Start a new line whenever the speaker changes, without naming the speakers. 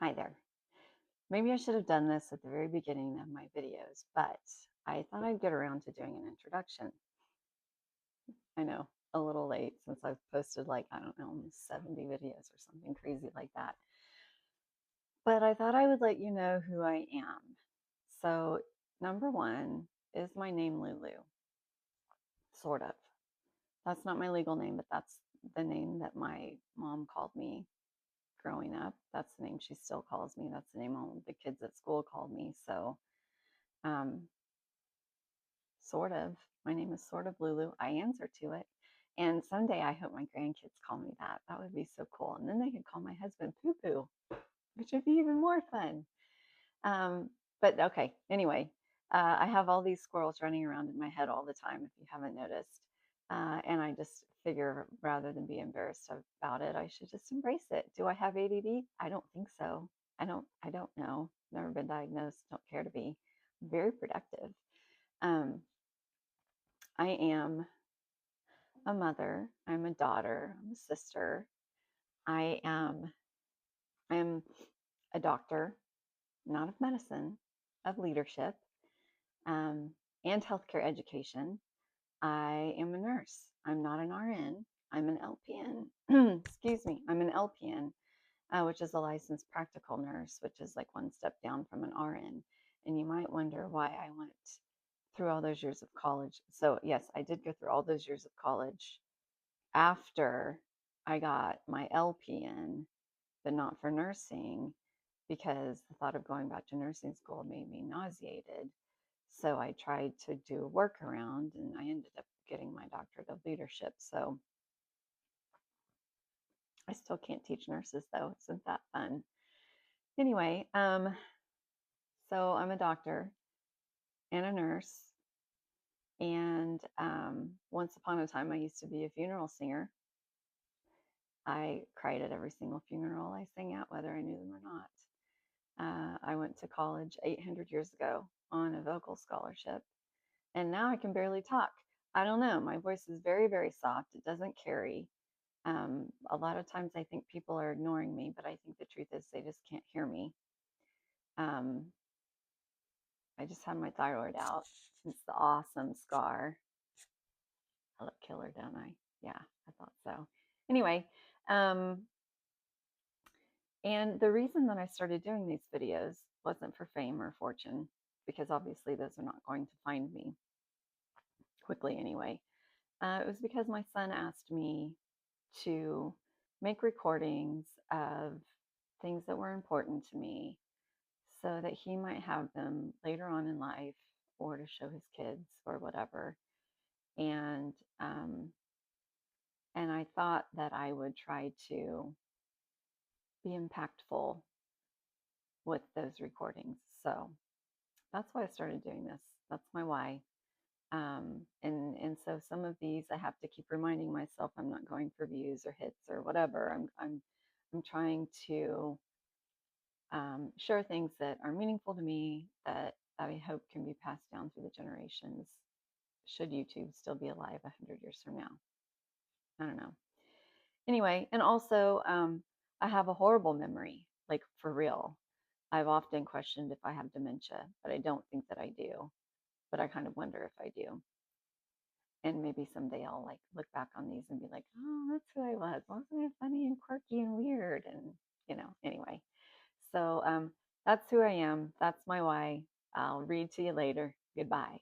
Hi there. Maybe I should have done this at the very beginning of my videos, but I thought I'd get around to doing an introduction. I know, a little late since I've posted like, I don't know, almost 70 videos or something crazy like that. But I thought I would let you know who I am. So, number one, is my name Lulu? Sort of. That's not my legal name, but that's the name that my mom called me growing up. That's the name she still calls me. That's the name all the kids at school called me. So, um, sort of. My name is sort of Lulu. I answer to it. And someday I hope my grandkids call me that. That would be so cool. And then they could call my husband Poo Poo, which would be even more fun. Um, but okay, anyway, I have all these squirrels running around in my head all the time, if you haven't noticed. And I just figure rather than be embarrassed about it, I should just embrace it. Do I have ADD? I don't think so. I don't know. Never been diagnosed, don't care to be. Very productive. Um, I am a mother, I'm a daughter, I'm a sister. I am a doctor, not of medicine, of leadership, um, and healthcare education. I am a nurse. I'm not an RN. I'm an LPN. Excuse me. I'm an LPN, which is a licensed practical nurse, which is like one step down from an RN. And you might wonder why I went through all those years of college. So, yes, I did go through all those years of college after I got my LPN, but not for nursing because the thought of going back to nursing school made me nauseated. So I tried to do a workaround and I ended up getting my doctorate of leadership. So I still can't teach nurses though. Isn't that fun? Anyway, so I'm a doctor and a nurse. And once upon a time, I used to be a funeral singer. I cried at every single funeral I sang at, whether I knew them or not. I went to college 800 years ago on a vocal scholarship, and now I can barely talk. I don't know. My voice is very, very soft. It doesn't carry. A lot of times I think people are ignoring me, but I think the truth is they just can't hear me. Um, I just had my thyroid out. It's the awesome scar. I look killer, don't I? Yeah, I thought so. Anyway, um, and the reason that I started doing these videos wasn't for fame or fortune, because obviously those are not going to find me quickly anyway. It was because my son asked me to make recordings of things that were important to me so that he might have them later on in life or to show his kids or whatever. And um, and I thought that I would try to be impactful with those recordings. So that's why I started doing this. That's my why. And so some of these I have to keep reminding myself I'm not going for views or hits or whatever. I'm trying to share things that are meaningful to me that I hope can be passed down through the generations. Should YouTube still be alive 100 years from now? I don't know. Anyway, and also I have a horrible memory, like for real. I've often questioned if I have dementia, but I don't think that I do. But I kind of wonder if I do. And maybe someday I'll like look back on these and be like, oh, that's who I was. Wasn't it funny and quirky and weird? And anyway. So that's who I am. That's my why. I'll read to you later. Goodbye.